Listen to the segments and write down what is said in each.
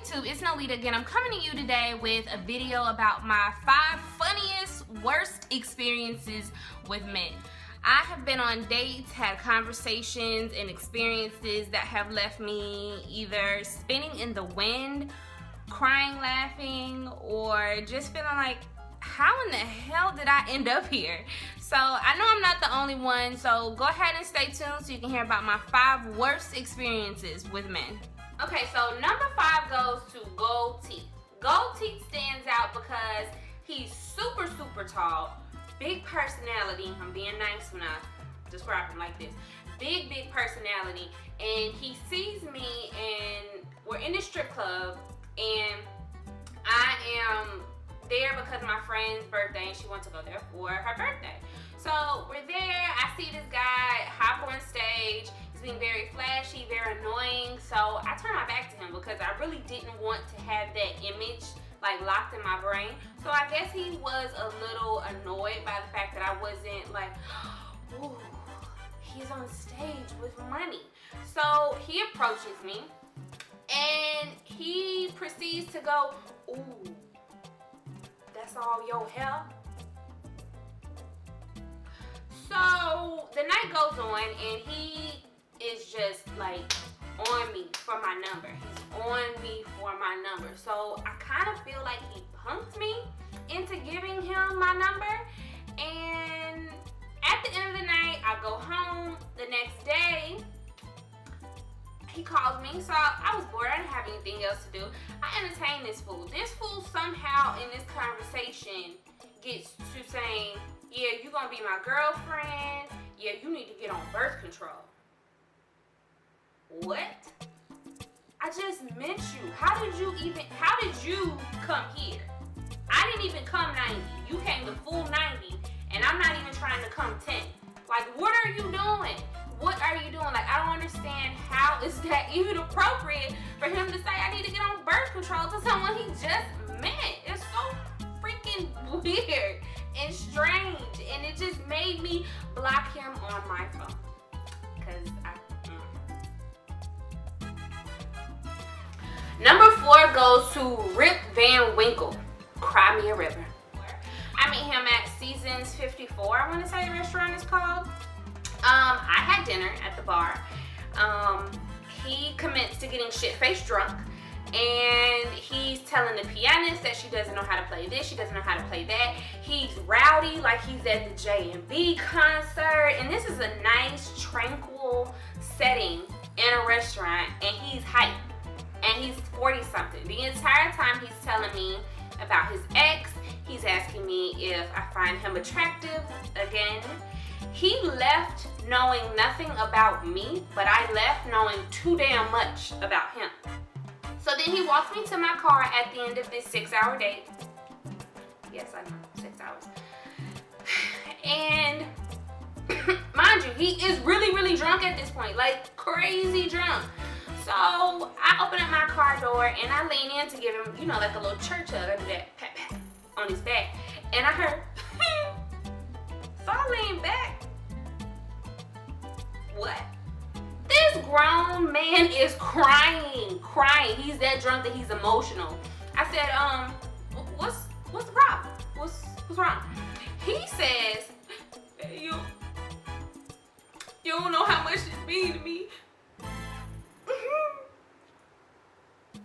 YouTube, it's Nolita again. I'm coming to you today with a video about my 5 funniest, worst experiences with men. I have been on dates, had conversations and experiences that have left me either spinning in the wind, crying, laughing, or just feeling like, how in the hell did I end up here? So I know I'm not the only one, so go ahead and stay tuned so you can hear about my 5 worst experiences with men. Okay, so number 5 goes to Gold Teeth. Gold Teeth stands out because he's super, super tall, big personality. I'm being nice when I describe him like this. Big, big personality. And he sees me and we're in the strip club and I am there because of my friend's birthday and she wants to go there for her birthday. So we're there, I see this guy hop on stage. He's being very flashy, very annoying. So I turn my back to him because I really didn't want to have that image like locked in my brain. So I guess he was a little annoyed by the fact that I wasn't like, ooh, he's on stage with money. So he approaches me and he proceeds to go, ooh, that's all your hair? So the night goes on and he is just like on me for my number. He's on me for my number. So I kind of feel like he punked me into giving him my number. And at the end of the night, I go home. The next day, he calls me. So I was bored. I didn't have anything else to do. I entertained this fool. This fool somehow in this conversation gets to saying, yeah, you're gonna be my girlfriend. Yeah, you need to get on birth control. What? I just met you. How did you come here? I didn't even come 90. You came the full 90 and I'm not even trying to come 10. Like, what are you doing? What are you doing? Like, I don't understand how is that even appropriate for him to say I need to get on birth control to someone he just met. It's so freaking weird and strange, and it just made me block him on my phone. Cause Number 4 goes to Rip Van Winkle, Cry Me a River. I meet him at Seasons 54, I want to say the restaurant is called. I had dinner at the bar. He commits to getting shit-faced drunk. And he's telling the pianist that she doesn't know how to play this, she doesn't know how to play that. He's rowdy like he's at the J&B concert. And this is a nice, tranquil setting in a restaurant. And he's hyped. And he's 40-something. The entire time he's telling me about his ex. He's asking me if I find him attractive again. He left knowing nothing about me, but I left knowing too damn much about him. So then he walks me to my car at the end of this 6-hour date. Yes, I know, 6 hours. And mind you, he is really, really drunk at this point, like crazy drunk. So I open up my car door and I lean in to give him, you know, like a little church hug. I do that pat pat on his back. And I heard, so I lean back. What? This grown man is crying. He's that drunk that he's emotional. I said, what's the problem? What's wrong? He says, hey, you don't know how much this means to me.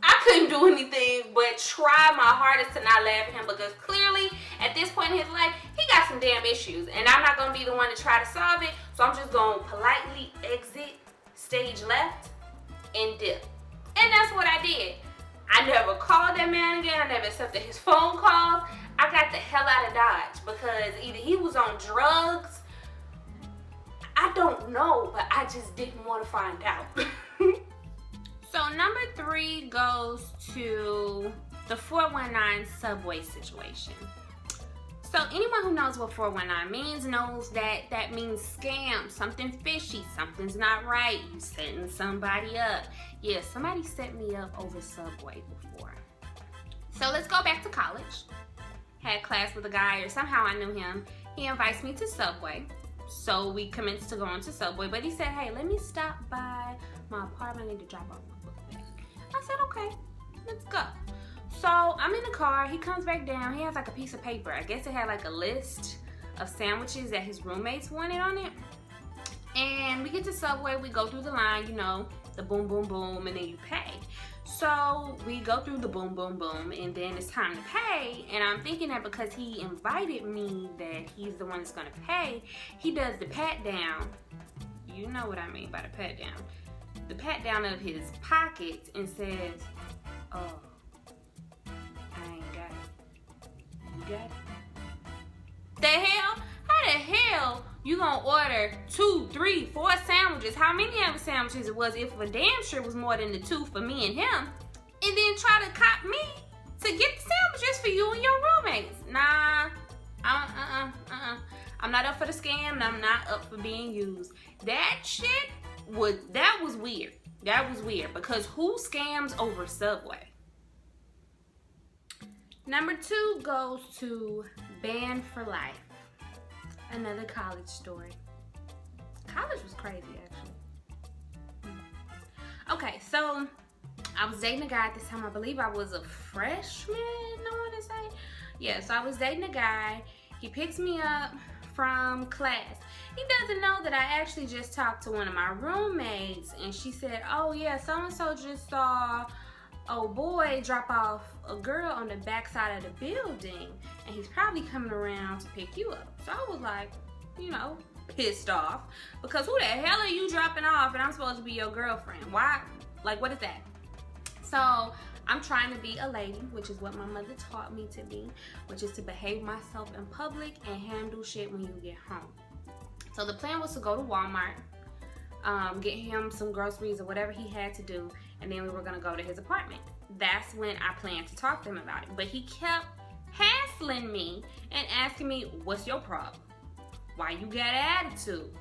I couldn't do anything but try my hardest to not laugh at him because clearly at this point in his life, he got some damn issues and I'm not going to be the one to try to solve it. So I'm just going to politely exit stage left and dip. And that's what I did. I never called that man again. I never accepted his phone calls. I got the hell out of Dodge because either he was on drugs, I don't know, but I just didn't want to find out. So number 3 goes to the 419 subway situation. So anyone who knows what 419 means knows that that means scam, something fishy, something's not right, you setting somebody up. Yeah, somebody set me up over Subway before. So let's go back to college. Had class with a guy, or somehow I knew him. He invites me to Subway. So we commenced to going to Subway, but he said, hey, let me stop by my apartment. I need to drop off my book bag. I said, okay, let's go. So I'm in the car. He comes back down. He has like a piece of paper. I guess it had like a list of sandwiches that his roommates wanted on it. And we get to Subway. We go through the line, you know, the boom, boom, boom, and then you pay. So we go through the boom, boom, boom, and then it's time to pay. And I'm thinking that because he invited me, that he's the one that's gonna pay. He does the pat down. You know what I mean by the pat down. The pat down of his pockets and says, "Oh, I ain't got it. You got it?" The hell? How the hell you gonna order 2, 3, 4 sandwiches? How many other sandwiches it was? If for damn sure was more than the 2 for me and him, and then try to cop me to get the sandwiches for you and your roommates? Nah, I'm not up for the scam, and I'm not up for being used. That was weird. That was weird, because who scams over Subway? Number 2 goes to Band for Life. Another college story. College was crazy, actually. Okay, so I was dating a guy at this time. I believe I was a freshman, I want to say. Yeah, so I was dating a guy. He picks me up from class. He doesn't know that I actually just talked to one of my roommates, and she said, "Oh yeah, so-and-so just saw old boy drop off a girl on the back side of the building, and he's probably coming around to pick you up." So I was like, you know, pissed off, because who the hell are you dropping off and I'm supposed to be your girlfriend? Why? Like, what is that? So I'm trying to be a lady, which is what my mother taught me to be, which is to behave myself in public and handle shit when you get home. So the plan was to go to Walmart, get him some groceries or whatever he had to do, and then we were gonna go to his apartment. That's when I planned to talk to him about it. But he kept hassling me and asking me, "What's your problem? Why you got an attitude?"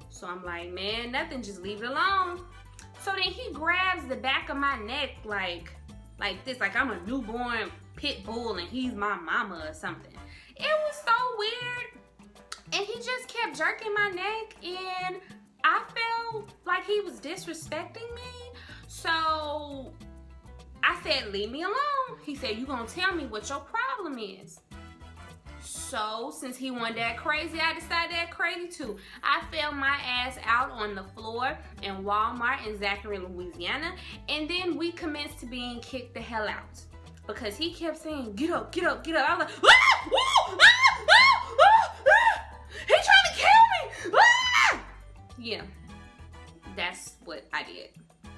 So I'm like, "Man, nothing, just leave it alone." So then he grabs the back of my neck like this, like I'm a newborn pit bull and he's my mama or something. It was so weird. And he just kept jerking my neck, and I felt like he was disrespecting me. So I said, "Leave me alone." He said, "You gonna tell me what your problem is?" So since he went that crazy, I decided that crazy too. I fell my ass out on the floor in Walmart in Zachary, Louisiana, and then we commenced to being kicked the hell out because he kept saying, "Get up, get up, get up." I was like, "Ah! Woo! Ah! Ah! Ah! Ah! He trying to kill me!" Ah! Yeah, that's what I did.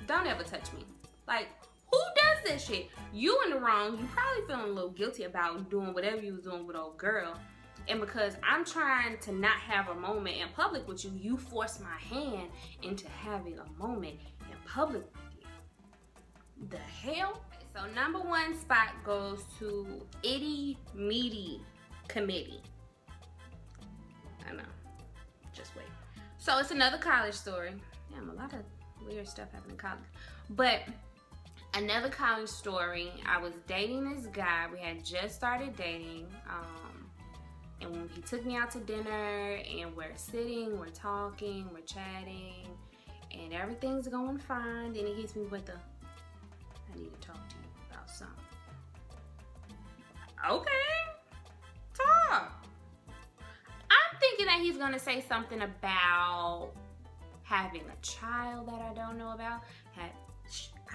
Don't ever touch me. Like, who does this shit? You in the wrong. You probably feeling a little guilty about doing whatever you was doing with old girl. And because I'm trying to not have a moment in public with you, you force my hand into having a moment in public with you. The hell? So number 1 spot goes to Itty Meaty Committee. I know. Just wait. So it's another college story. Damn, a lot of weird stuff happened in college. But another college story. I was dating this guy. We had just started dating. And when he took me out to dinner, and we're sitting, we're talking, we're chatting, and everything's going fine. Then he hits me with "I need to talk to you about something." Okay, talk. I'm thinking that he's gonna say something about having a child that I don't know about. I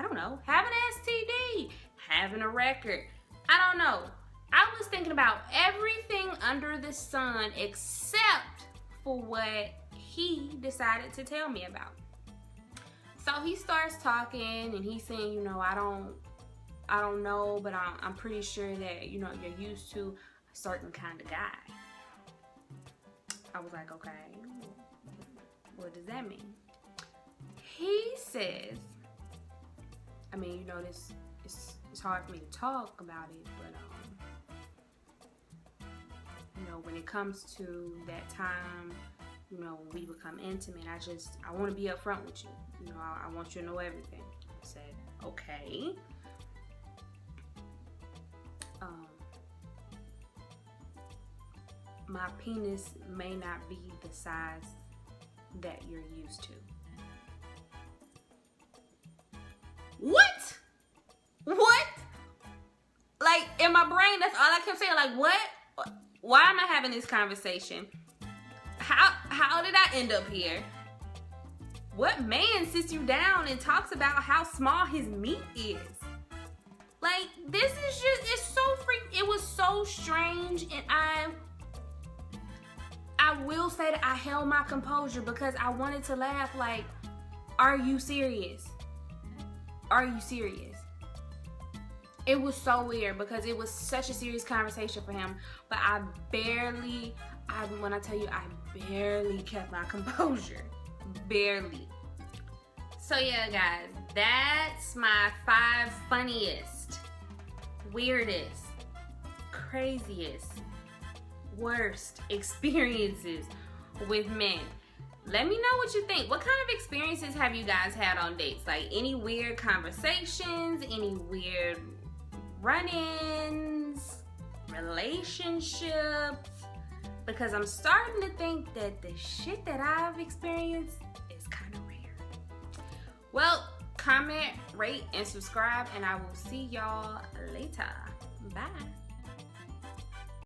don't know, having an STD, having a record. I don't know. I was thinking about everything under the sun except for what he decided to tell me about. So he starts talking and he's saying, you know, I don't know, but I'm pretty sure that, you know, you're used to a certain kind of guy. I was like, okay, what does that mean? He says, I mean, you know, it's hard for me to talk about it, but you know, when it comes to that time, you know, when we become intimate, I want to be upfront with you. You know, I want you to know everything. I said, okay. My penis may not be the size that you're used to. What? brain, that's all I kept saying. Like, what? Why am I having this conversation? How did I end up here? What man sits you down and talks about how small his meat is? Like, this is just, it's so it was so strange, and I will say that I held my composure because I wanted to laugh. Like, are you serious? Are you serious? It was so weird because it was such a serious conversation for him, but when I tell you, I barely kept my composure. Barely. So yeah, guys, that's my 5 funniest, weirdest, craziest, worst experiences with men. Let me know what you think. What kind of experiences have you guys had on dates? Like, any weird conversations, any weird run-ins, relationships? Because I'm starting to think that the shit that I've experienced is kind of rare. Well, comment, rate, and subscribe, and I will see y'all later. Bye.